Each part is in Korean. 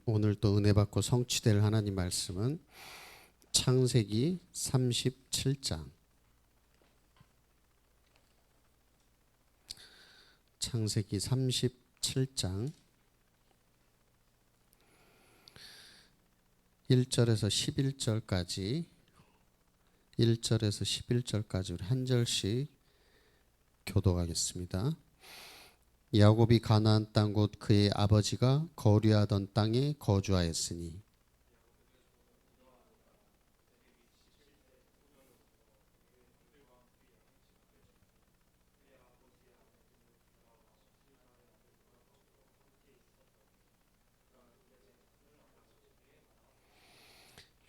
오늘 또 은혜 받고 성취될 하나님 말씀은 창세기 37장. 창세기 37장 1절에서 11절까지 1절에서 11절까지 우리 한 절씩 교독하겠습니다. 야곱이 가나안 땅 곧 그의 아버지가 거류하던 땅에 거주하였으니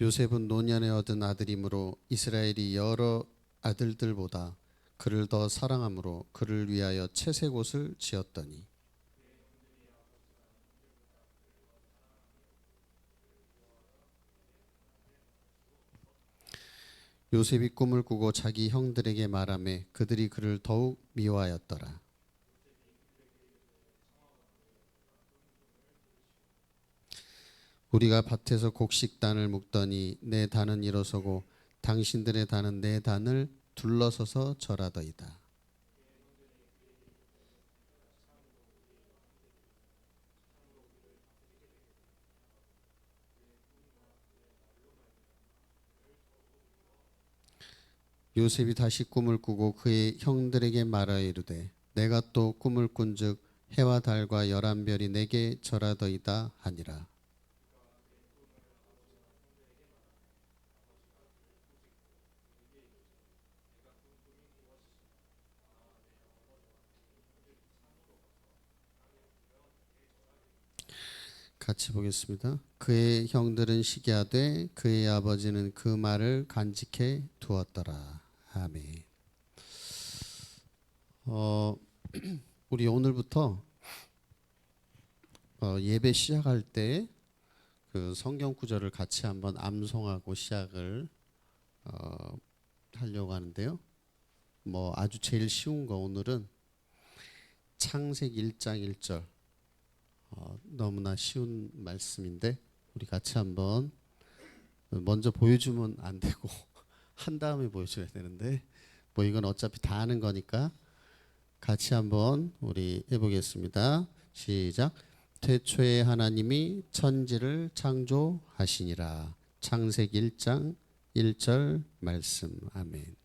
요셉은 노년에 얻은 아들이므로 이스라엘이 여러 아들들보다 그를 더 사랑함으로 그를 위하여 채색옷을 지었더니 요셉이 꿈을 꾸고 자기 형들에게 말하매 그들이 그를 더욱 미워하였더라. 우리가 밭에서 곡식단을 묶더니 내 단은 일어서고 당신들의 단은 내 단을 둘러서서 절하더이다. 요셉이 다시 꿈을 꾸고 그의 형들에게 말하여 이르되 내가 또 꿈을 꾼즉 해와 달과 열한 별이 내게 절하더이다 하니라. 같이 보겠습니다. 그의 형들은 시기하되 그의 아버지는 그 말을 간직해 두었더라. 아멘. 우리 오늘부터 예배 시작할 때 그 성경 구절을 같이 한번 암송하고 시작을 하려고 하는데요. 뭐 아주 제일 쉬운 거 오늘은 창세기 1장 1절 너무나 쉬운 말씀인데 우리 같이 한번 먼저 보여주면 안 되고 한 다음에 보여줘야 되는데 뭐 이건 어차피 다 아는 거니까 같이 한번 우리 해보겠습니다. 시작. 태초에 하나님이 천지를 창조하시니라. 창세기 1장 1절 말씀. 아멘.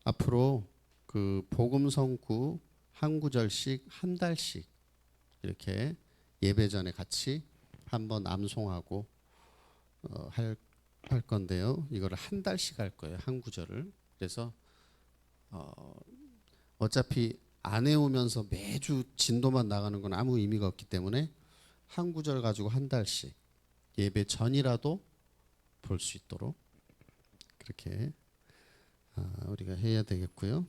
앞으로 그 복음성구 한 구절씩 한 달씩 이렇게 예배 전에 같이 한번 암송하고 할 건데요. 이거를 한 달씩 할 거예요. 한 구절을. 그래서 어차피 안 해오면서 매주 진도만 나가는 건 아무 의미가 없기 때문에 한 구절 가지고 한 달씩 예배 전이라도 볼 수 있도록 그렇게 우리가 해야 되겠고요.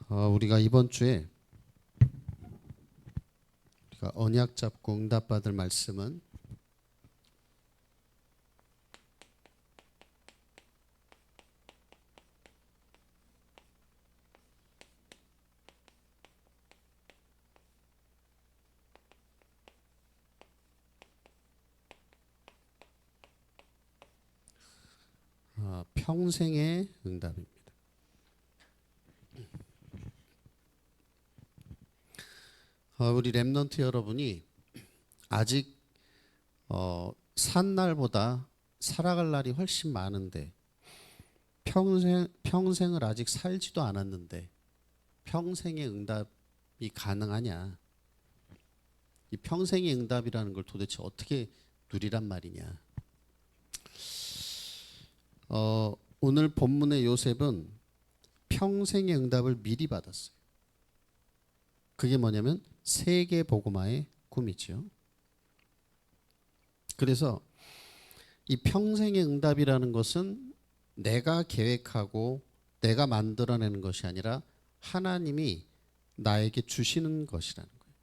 우리가 이번 주에 우리가 언약 잡고 응답 받을 말씀은 평생의 응답입니다. 우리 렘넌트 여러분이 아직 산 날보다 살아갈 날이 훨씬 많은데 평생을 아직 살지도 않았는데 평생의 응답이 가능하냐? 이 평생의 응답이라는 걸 도대체 어떻게 누리란 말이냐? 오늘 본문의 요셉은 평생의 응답을 미리 받았어요. 그게 뭐냐면 세계 복음화의 꿈이죠. 그래서 이 평생의 응답이라는 것은 내가 계획하고 내가 만들어내는 것이 아니라 하나님이 나에게 주시는 것이라는 거예요.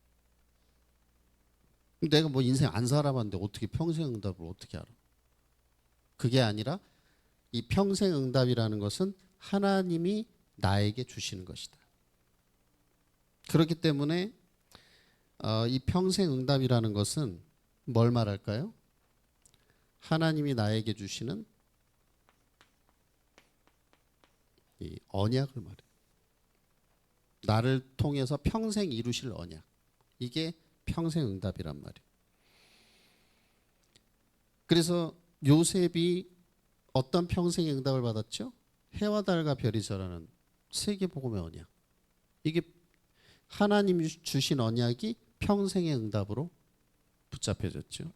내가 뭐 인생 안 살아봤는데 어떻게 평생 응답을 어떻게 알아? 그게 아니라 이 평생 응답이라는 것은 하나님이 나에게 주시는 것이다. 그렇기 때문에 이 평생응답이라는 것은 뭘 말할까요? 하나님이 나에게 주시는 이 언약을 말해요. 나를 통해서 평생 이루실 언약. 이게 평생응답이란 말이에요. 그래서 요셉이 어떤 평생의 응답을 받았죠? 해와 달과 별이 절하는 세계복음의 언약. 이게 하나님이 주신 언약이 평생의 응답으로 붙잡혀졌죠.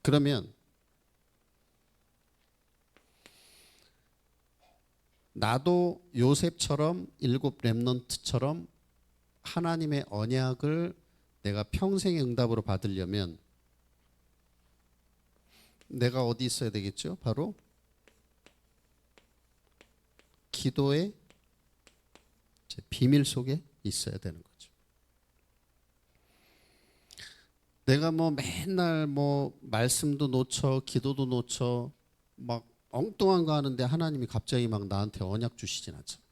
그러면 나도 요셉처럼 일곱 렘넌트처럼 하나님의 언약을 내가 평생의 응답으로 받으려면 내가 어디 있어야 되겠죠? 바로 기도의 비밀 속에 있어야 되는 거죠. 내가 뭐 맨날 뭐 말씀도 놓쳐, 기도도 놓쳐, 막 엉뚱한 거 하는데 하나님이 갑자기 막 나한테 언약 주시진 않잖아.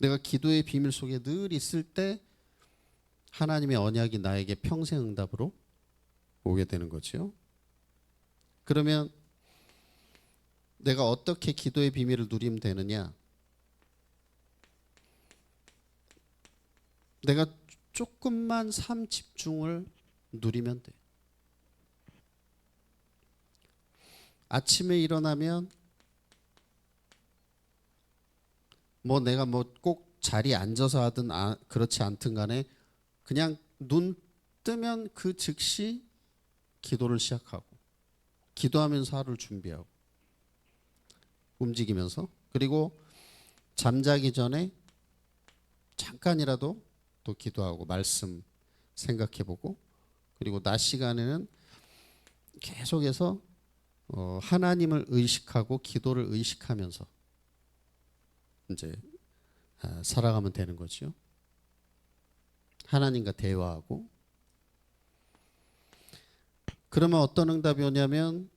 내가 기도의 비밀 속에 늘 있을 때 하나님의 언약이 나에게 평생 응답으로 오게 되는 거죠. 그러면 내가 어떻게 기도의 비밀을 누리면 되느냐? 내가 조금만 삶 집중을 누리면 돼. 아침에 일어나면 뭐 내가 뭐 꼭 자리에 앉아서 하든 그렇지 않든 간에 그냥 눈 뜨면 그 즉시 기도를 시작하고 기도하면서 하루를 준비하고 움직이면서 그리고 잠자기 전에 잠깐이라도 또 기도하고 말씀 생각해보고 그리고 낮 시간에는 계속해서 하나님을 의식하고 기도를 의식하면서 이제 살아가면 되는 거죠. 하나님과 대화하고 그러면 어떤 응답이 오냐면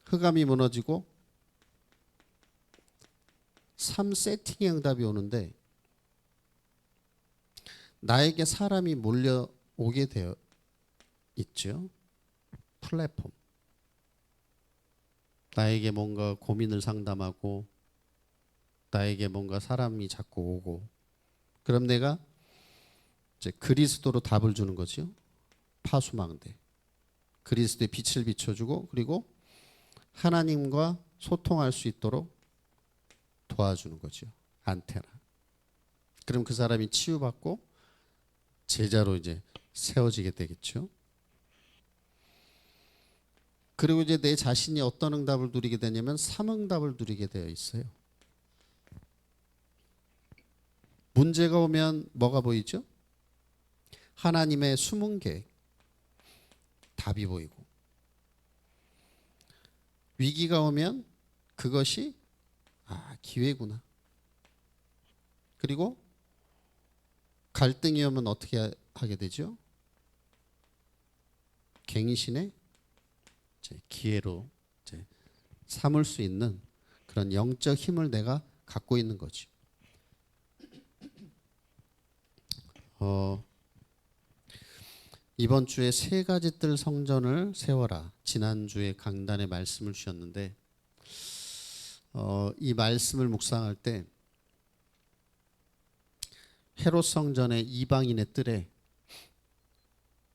흑암이 무너지고 3세팅의 응답이 오는데 나에게 사람이 몰려오게 되어 있죠. 플랫폼. 나에게 뭔가 고민을 상담하고 나에게 뭔가 사람이 자꾸 오고 그럼 내가 이제 그리스도로 답을 주는 거죠. 파수망대. 그리스도의 빛을 비춰주고 그리고 하나님과 소통할 수 있도록 도와주는 거죠. 안테나. 그럼 그 사람이 치유받고 제자로 이제 세워지게 되겠죠. 그리고 이제 내 자신이 어떤 응답을 누리게 되냐면 삼응답을 누리게 되어 있어요. 문제가 오면 뭐가 보이죠? 하나님의 숨은 계획, 답이 보이고 위기가 오면 그것이 기회구나. 그리고 갈등이 오면 어떻게 하게 되죠? 갱신의 기회로 삼을 수 있는 그런 영적 힘을 내가 갖고 있는 거지. 이번 주에 세 가지 뜰 성전을 세워라. 지난주에 강단에 말씀을 주셨는데 이 말씀을 묵상할 때 헤롯 성전의 이방인의 뜰에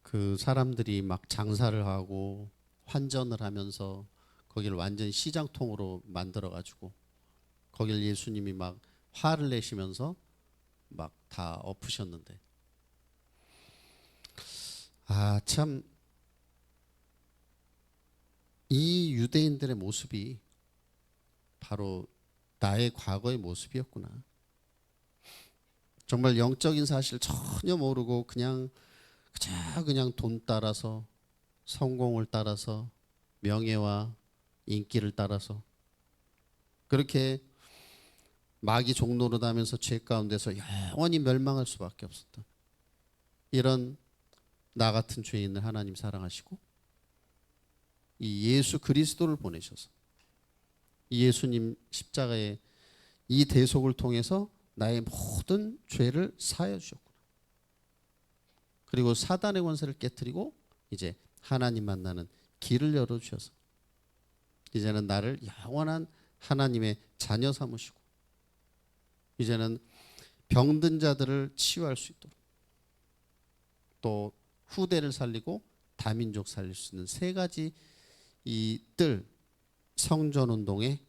그 사람들이 막 장사를 하고 환전을 하면서 거기를 완전히 시장통으로 만들어 가지고 거길 예수님이 막 화를 내시면서 막 다 엎으셨는데 참 이 유대인들의 모습이 바로 나의 과거의 모습이었구나. 정말 영적인 사실 전혀 모르고 그냥 돈 따라서 성공을 따라서 명예와 인기를 따라서 그렇게 마귀 종노릇 하면서 죄 가운데서 영원히 멸망할 수밖에 없었던 이런 나 같은 죄인을 하나님 사랑하시고 이 예수 그리스도를 보내셔서 이 예수님 십자가의 이 대속을 통해서 나의 모든 죄를 사하여 주셨구나. 그리고 사단의 권세를 깨뜨리고 이제 하나님 만나는 길을 열어주셔서 이제는 나를 영원한 하나님의 자녀 삼으시고 이제는 병든 자들을 치유할 수 있도록 또 후대를 살리고 다민족 살릴 수 있는 세 가지 이 뜰 성전운동에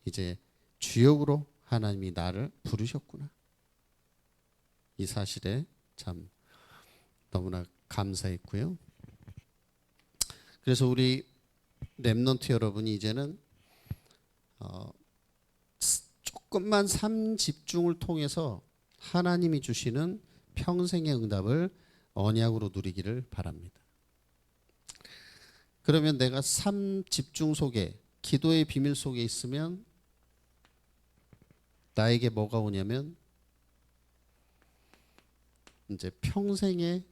이제 주역으로 하나님이 나를 부르셨구나. 이 사실에 참 너무나 감사했고요. 그래서 우리 렘넌트 여러분이 이제는 조금만 삶 집중을 통해서 하나님이 주시는 평생의 응답을 언약으로 누리기를 바랍니다. 그러면 내가 삶 집중 속에 기도의 비밀 속에 있으면 나에게 뭐가 오냐면 이제 평생의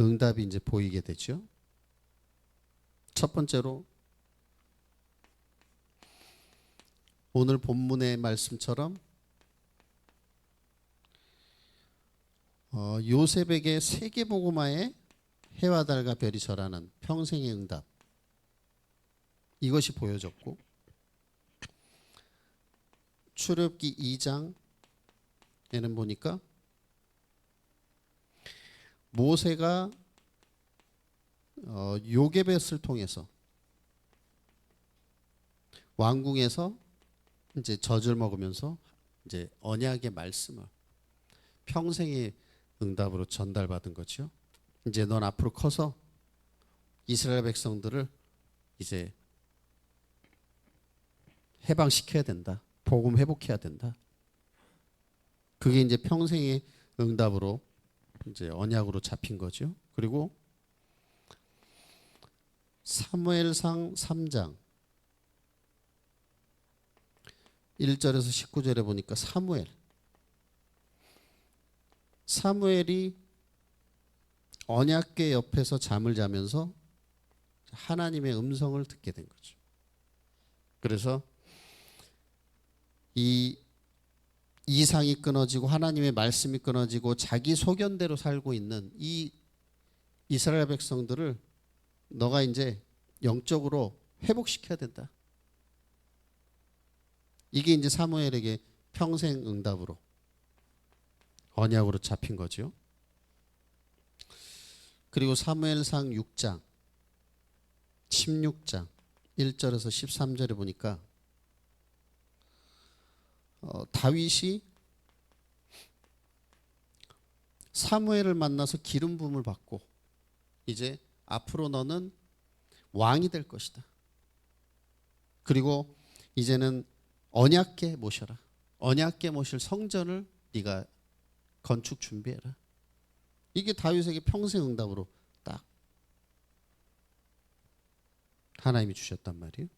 응답이 이제 보이게 되죠. 첫 번째로 오늘 본문의 말씀처럼 요셉에게 세계복음화에 해와 달과 별이 절하는 평생의 응답 이것이 보여졌고 출애굽기 2장에는 보니까 모세가 요게벳을 통해서 왕궁에서 이제 젖을 먹으면서 이제 언약의 말씀을 평생의 응답으로 전달받은 거죠. 이제 넌 앞으로 커서 이스라엘 백성들을 이제 해방시켜야 된다. 복음 회복해야 된다. 그게 이제 평생의 응답으로 이제 언약으로 잡힌 거죠. 그리고 사무엘상 3장 1절에서 19절에 보니까 사무엘이 언약궤 옆에서 잠을 자면서 하나님의 음성을 듣게 된 거죠. 그래서 이 이상이 끊어지고 하나님의 말씀이 끊어지고 자기 소견대로 살고 있는 이 이스라엘 백성들을 너가 이제 영적으로 회복시켜야 된다. 이게 이제 사무엘에게 평생 응답으로 언약으로 잡힌 거죠. 그리고 사무엘상 6장 16장 1절에서 13절에 보니까 다윗이 사무엘을 만나서 기름 부음을 받고 이제 앞으로 너는 왕이 될 것이다. 그리고 이제는 언약궤 모셔라. 언약궤 모실 성전을 네가 건축 준비해라. 이게 다윗에게 평생 응답으로 딱 하나님이 주셨단 말이에요.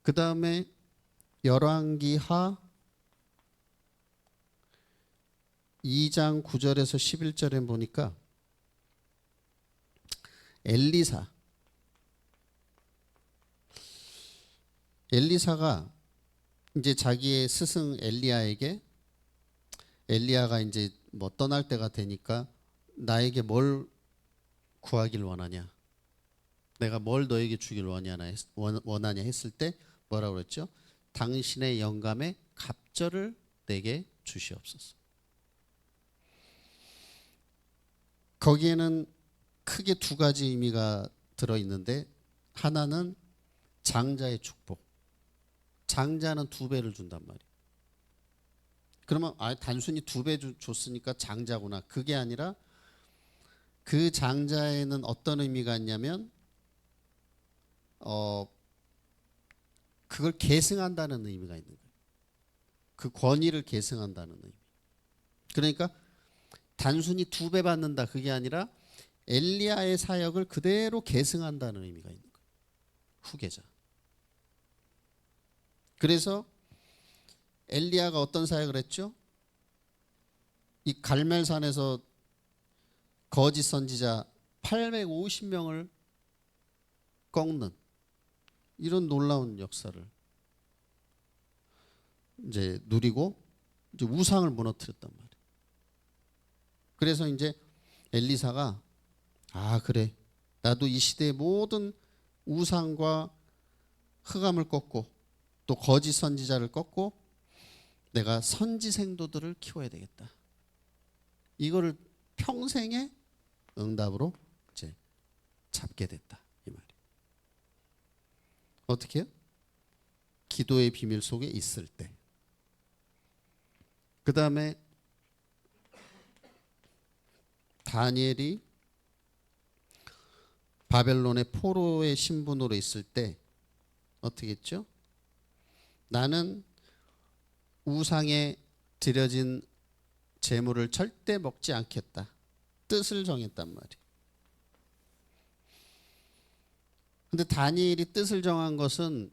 그 다음에 열왕기하 2장 9절에서 11절에 보니까 엘리사가 이제 자기의 스승 엘리야가 이제 뭐 떠날 때가 되니까 나에게 뭘 구하길 원하냐, 내가 뭘 너에게 주길 원하냐 했을 때 뭐라고 그랬죠? 당신의 영감의 갑절을 내게 주시옵소서. 거기에는 크게 두 가지 의미가 들어있는데 하나는 장자의 축복. 장자는 2배를 준단 말이에요. 그러면 단순히 2배 줬으니까 장자구나. 그게 아니라 그 장자에는 어떤 의미가 있냐면 그걸 계승한다는 의미가 있는 거예요. 그 권위를 계승한다는 의미. 그러니까 단순히 2배 받는다 그게 아니라 엘리야의 사역을 그대로 계승한다는 의미가 있는 거예요. 후계자. 그래서 엘리야가 어떤 사역을 했죠? 이 갈멜산에서 거짓 선지자 850명을 꺾는 이런 놀라운 역사를 이제 누리고 이제 우상을 무너뜨렸단 말이에요. 그래서 이제 엘리사가 아 그래 나도 이 시대의 모든 우상과 흑암을 꺾고 또 거짓 선지자를 꺾고 내가 선지 생도들을 키워야 되겠다. 이거를 평생의 응답으로 이제 잡게 됐다 이 말이에요. 어떻게 해요? 기도의 비밀 속에 있을 때. 그 다음에 다니엘이 바벨론의 포로의 신분으로 있을 때 어떻게 했죠? 나는 우상에 드려진 제물을 절대 먹지 않겠다. 뜻을 정했단 말이에요. 근데 다니엘이 뜻을 정한 것은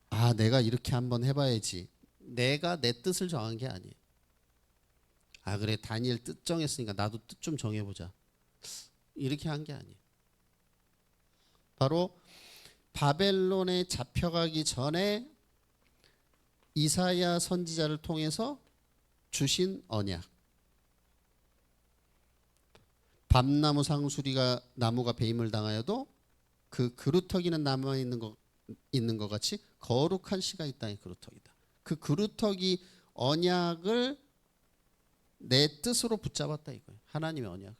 아 내가 이렇게 한번 해봐야지. 내가 내 뜻을 정한 게 아니에요. 아 그래 다니엘 뜻 정했으니까 나도 뜻 좀 정해보자. 이렇게 한 게 아니에요. 바로 바벨론에 잡혀가기 전에 이사야 선지자를 통해서 주신 언약. 밤나무 상수리가 나무가 배임을 당하여도 그 그루터기는 남아 있는 것 같이 거룩한 씨가 이 땅의 그루터기다. 그 그루터기 언약을 내 뜻으로 붙잡았다 이거예요. 하나님의 언약을.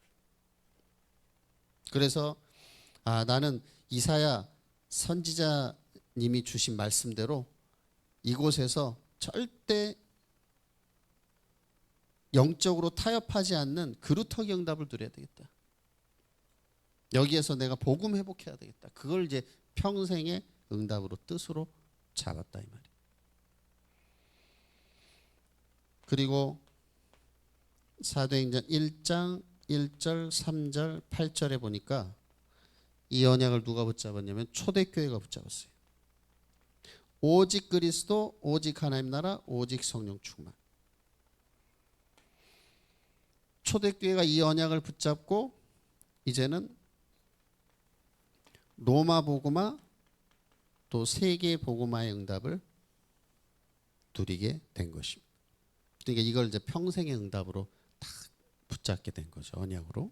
그래서 아 나는 이사야 선지자님이 주신 말씀대로 이곳에서 절대 영적으로 타협하지 않는 그루터기 응답을 누려야 되겠다. 여기에서 내가 복음 회복해야 되겠다. 그걸 이제 평생의 응답으로 뜻으로 잡았다 이 말이에요. 그리고 사도행전 1장 1절 3절 8절에 보니까 이 언약을 누가 붙잡았냐면 초대교회가 붙잡았어요. 오직 그리스도 오직 하나님 나라 오직 성령 충만. 초대교회가 이 언약을 붙잡고 이제는 로마 복음화 또 세계 복음화의 응답을 누리게 된 것입니다. 그러니까 이걸 이제 평생의 응답으로 다 붙잡게 된 거죠. 언약으로.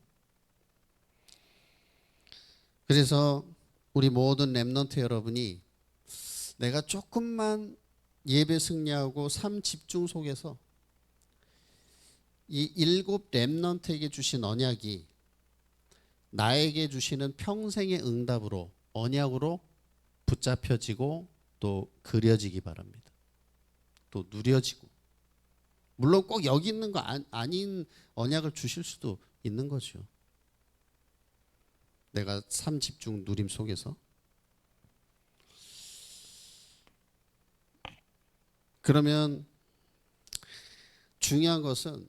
그래서 우리 모든 렘넌트 여러분이 내가 조금만 예배 승리하고 삶 집중 속에서 이 7 렘넌트에게 주신 언약이 나에게 주시는 평생의 응답으로 언약으로 붙잡혀지고 또 그려지기 바랍니다. 또 누려지고 물론 꼭 여기 있는 거 아닌 언약을 주실 수도 있는 거죠. 내가 삶 집중 누림 속에서. 그러면 중요한 것은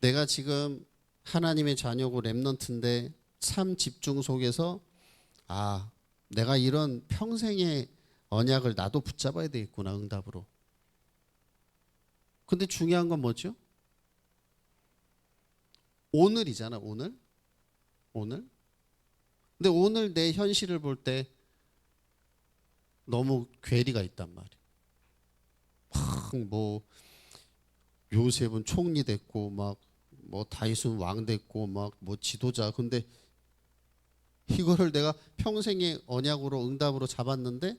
내가 지금 하나님의 자녀고 렘넌트인데 삶 집중 속에서 아 내가 이런 평생의 언약을 나도 붙잡아야 되겠구나 응답으로. 근데 중요한 건 뭐죠? 오늘이잖아 오늘. 오늘. 근데 오늘 내 현실을 볼 때 너무 괴리가 있단 말이야. 뭐 요셉은 총리 됐고 막 뭐 다윗은 왕 됐고 막 뭐 지도자. 근데 이거를 내가 평생의 언약으로 응답으로 잡았는데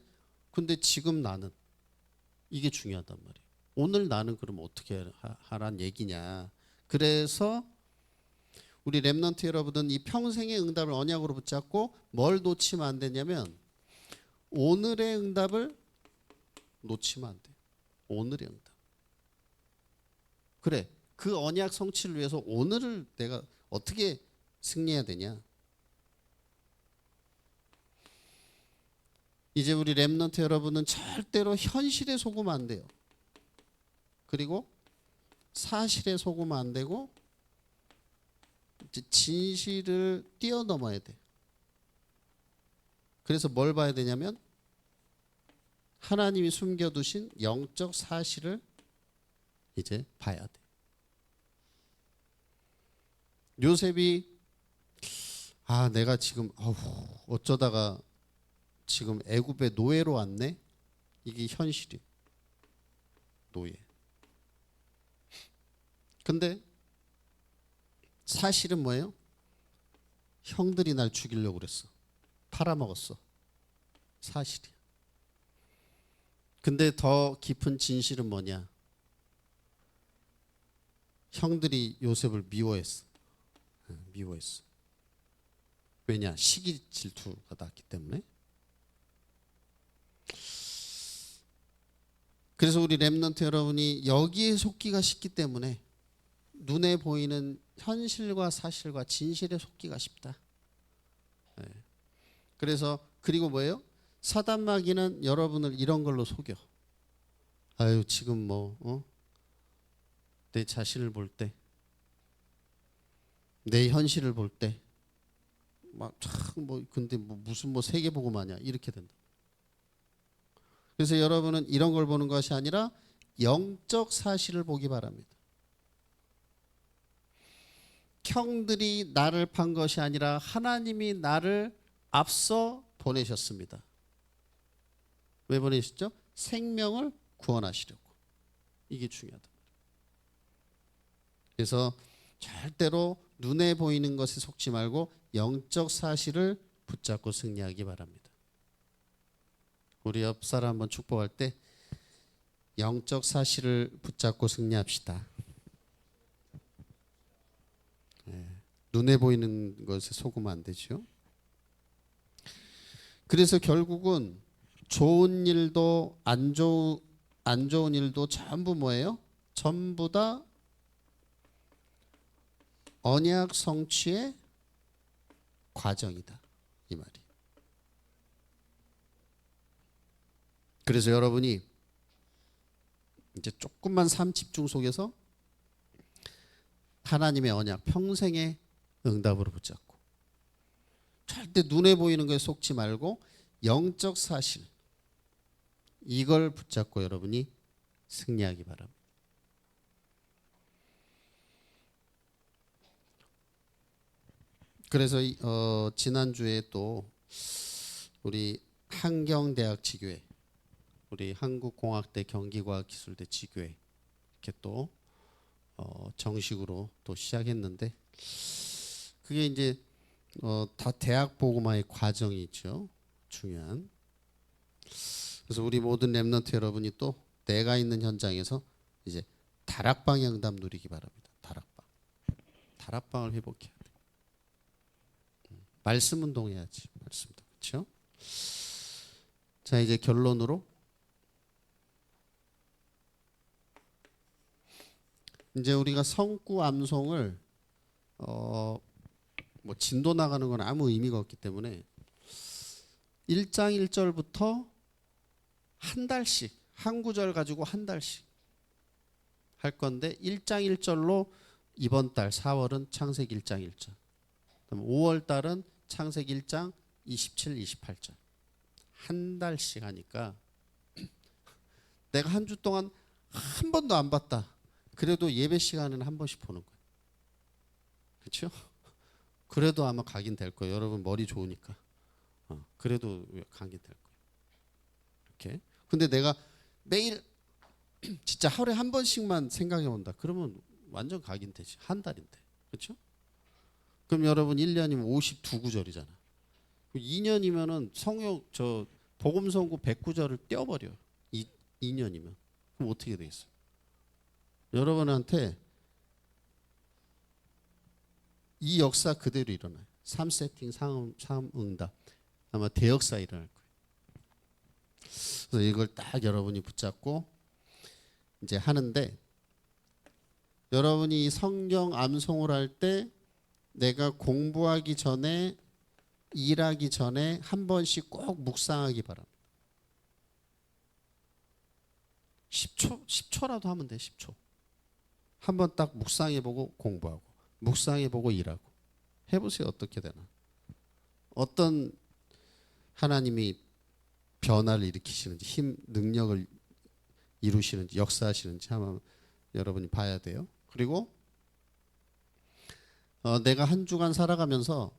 근데 지금 나는 이게 중요하단 말이에요. 오늘 나는 그럼 어떻게 하란 얘기냐. 그래서 우리 렘넌트 여러분은 이 평생의 응답을 언약으로 붙잡고 뭘 놓치면 안 되냐면 오늘의 응답을 놓치면 안 돼요. 오늘의 응답. 그래. 그 언약 성취를 위해서 오늘을 내가 어떻게 승리해야 되냐. 이제 우리 렘넌트 여러분은 절대로 현실에 속으면 안 돼요. 그리고 사실에 속으면 안 되고 이제 진실을 뛰어넘어야 돼. 그래서 뭘 봐야 되냐면 하나님이 숨겨두신 영적 사실을 이제 봐야 돼. 요셉이 아 내가 지금 어쩌다가 지금 애굽의 노예로 왔네. 이게 현실이 노예. 근데 사실은 뭐예요? 형들이 날 죽이려고 그랬어. 팔아먹었어. 사실이야. 근데 더 깊은 진실은 뭐냐? 형들이 요셉을 미워했어. 미워했어. 왜냐? 시기 질투가 났기 때문에. 그래서 우리 렘넌트 여러분이 여기에 속기가 쉽기 때문에 눈에 보이는 현실과 사실과 진실에 속기가 쉽다. 그래서 그리고 뭐예요? 사단 마귀는 여러분을 이런 걸로 속여. 아유 지금 내 자신을 볼 때, 내 현실을 볼 때, 근데 무슨 세계복음 아니야 이렇게 된다. 그래서 여러분은 이런 걸 보는 것이 아니라 영적 사실을 보기 바랍니다. 형들이 나를 판 것이 아니라 하나님이 나를 앞서 보내셨습니다. 왜 보내셨죠? 생명을 구원하시려고. 이게 중요하다. 그래서 절대로 눈에 보이는 것에 속지 말고 영적 사실을 붙잡고 승리하기 바랍니다. 우리 옆 사람 한번 축복할 때 영적 사실을 붙잡고 승리합시다. 눈에 보이는 것에 속으면 안 되죠. 그래서 결국은 좋은 일도 안 좋은 일도 전부 뭐예요? 전부 다 언약 성취의 과정이다. 이 말이. 그래서 여러분이 이제 조금만 삶 집중 속에서 하나님의 언약 평생의 응답으로 붙잡고 절대 눈에 보이는 것에 속지 말고 영적 사실 이걸 붙잡고 여러분이 승리하기 바랍니다. 그래서 지난주에 또 우리 한경대학 지교회, 우리 한국공학대 경기과학기술대 지교회 이렇게 또 정식으로 또 시작했는데 그게 이제 다 대학 복음화의 과정이 있죠. 중요한. 그래서 우리 모든 렘넌트 여러분이 또 내가 있는 현장에서 이제 다락방의 응답 누리기 바랍니다. 다락방을 회복해야 돼. 말씀 운동해야지. 말씀도 그렇죠. 자 이제 결론으로 이제 우리가 성구 암송을 진도 나가는 건 아무 의미가 없기 때문에 1장 1절부터 한 달씩 한 구절 가지고 한 달씩 할 건데 1장 1절로 이번 달 4월은 창세기 1장 1절, 그다음 5월 달은 창세기 1장 27, 28절 한 달씩 하니까 내가 한 주 동안 한 번도 안 봤다. 그래도 예배 시간에는 한 번씩 보는 거예요. 그렇죠? 그래도 아마 각인 될 거예요. 여러분 머리 좋으니까. 그래도 각인 될 거예요. 이렇게. 근데 내가 매일 진짜 하루에 한 번씩만 생각해 본다. 그러면 완전 각인되지. 한 달인데. 그렇죠? 그럼 여러분 1년이면 52구절이잖아. 2년이면은 복음 선고 100구절을 떼어버려. 2년이면. 그럼 어떻게 되겠어요? 여러분한테 이 역사 그대로 일어나요. 3세팅, 3응답. 아마 대역사 일어날 거예요. 그래서 이걸 딱 여러분이 붙잡고 이제 하는데 여러분이 성경 암송을 할 때 내가 공부하기 전에 일하기 전에 한 번씩 꼭 묵상하기 바랍니다. 10초라도 하면 돼. 10초. 한번 딱 묵상해보고 공부하고 묵상해보고 일하고 해보세요. 어떻게 되나. 어떤 하나님이 변화를 일으키시는지 힘, 능력을 이루시는지 역사하시는지 한번 여러분이 봐야 돼요. 그리고 내가 한 주간 살아가면서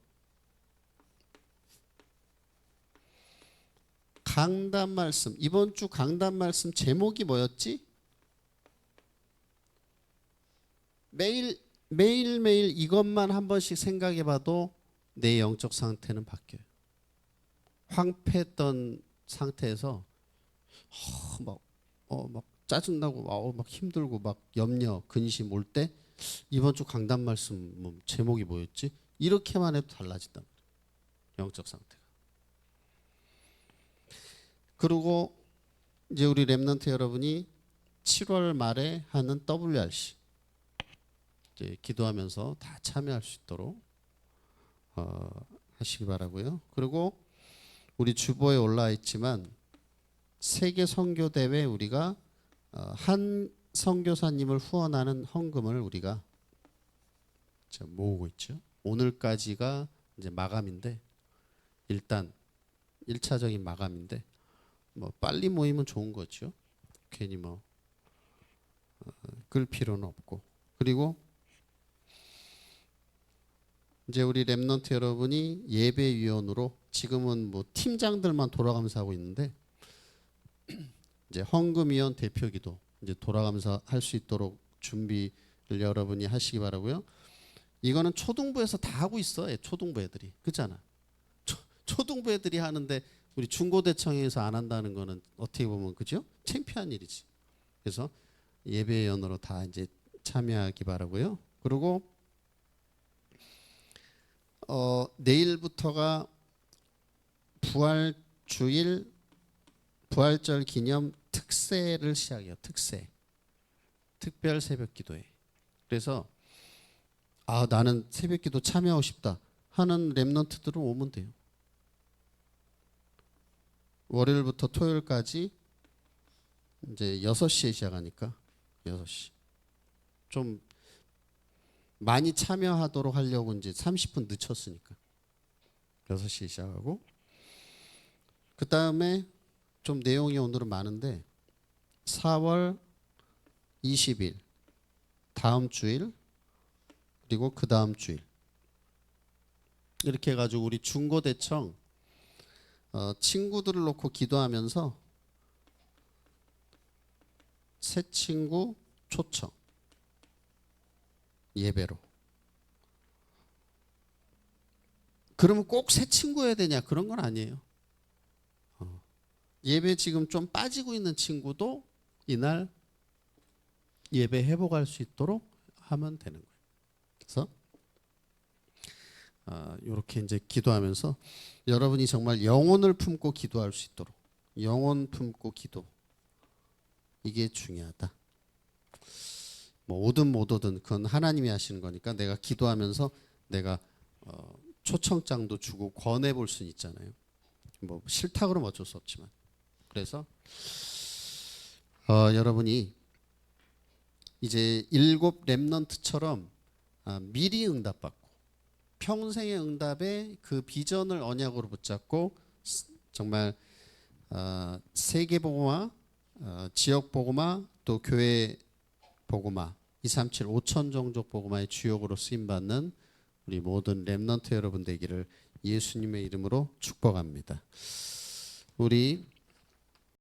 강단 말씀, 이번 주 강단 말씀 제목이 뭐였지? 매일매일 이것만 한 번씩 생각해 봐도 내 영적 상태는 바뀌어요. 황폐했던 상태에서 막 짜증나고 막 힘들고 막 염려, 근심 올 때 이번 주 강단 말씀 제목이 뭐였지? 이렇게만 해도 달라진단 말이에요. 영적 상태가. 그리고 이제 우리 렘넌트 여러분이 7월 말에 하는 WRC 이제 기도하면서 다 참여할 수 있도록 하시기 바라고요. 그리고 우리 주보에 올라와 있지만 세계 선교 대회 우리가 한 선교사님을 후원하는 헌금을 우리가 모으고 있죠. 오늘까지가 이제 마감인데 일단 1차적인 마감인데 뭐 빨리 모이면 좋은 거죠. 괜히 끌 필요는 없고. 그리고 이제 우리 렘넌트 여러분이 예배위원으로 지금은 뭐 팀장들만 돌아가면서 하고 있는데 이제 헌금위원 대표기도 이제 돌아가면서 할 수 있도록 준비를 여러분이 하시기 바라고요. 이거는 초등부에서 다 하고 있어. 초등부 애들이. 그렇잖아. 초등부 애들이 하는데 우리 중고대청에서 안 한다는 거는 어떻게 보면 그죠? 창피한 일이지. 그래서 예배위원으로 다 이제 참여하기 바라고요. 그리고 내일부터가 부활주일 부활절 기념 특세를 시작해요. 특세. 특별 새벽기도회. 그래서 나는 새벽기도 참여하고 싶다 하는 렘넌트들은 오면 돼요. 월요일부터 토요일까지 이제 6시에 시작하니까 6시. 좀 많이 참여하도록 하려고 이제 30분 늦췄으니까 6시에 시작하고 그 다음에 좀 내용이 오늘은 많은데 4월 20일 다음 주일 그리고 그 다음 주일 이렇게 해가지고 우리 중고대청 친구들을 놓고 기도하면서 새 친구 초청 예배로. 그러면 꼭 새 친구여야 되냐? 그런 건 아니에요. 예배 지금 좀 빠지고 있는 친구도 이날 예배 회복할 수 있도록 하면 되는 거예요. 그래서 이렇게 이제 기도하면서 여러분이 정말 영혼을 품고 기도할 수 있도록 영혼 품고 기도 이게 중요하다. 뭐 오든 못 오든 그건 하나님이 하시는 거니까 내가 기도하면서 내가 초청장도 주고 권해 볼 수는 있잖아요. 뭐 싫다 그러면 어쩔 수 없지만 그래서 여러분이 이제 7 렘넌트처럼 미리 응답받고 평생의 응답에 그 비전을 언약으로 붙잡고 정말 세계 복음화, 지역 복음화, 또 교회 복음화 237 5천 종족 복음화의 주역으로 쓰임 받는 우리 모든 렘넌트 여러분 되기를 예수님의 이름으로 축복합니다. 우리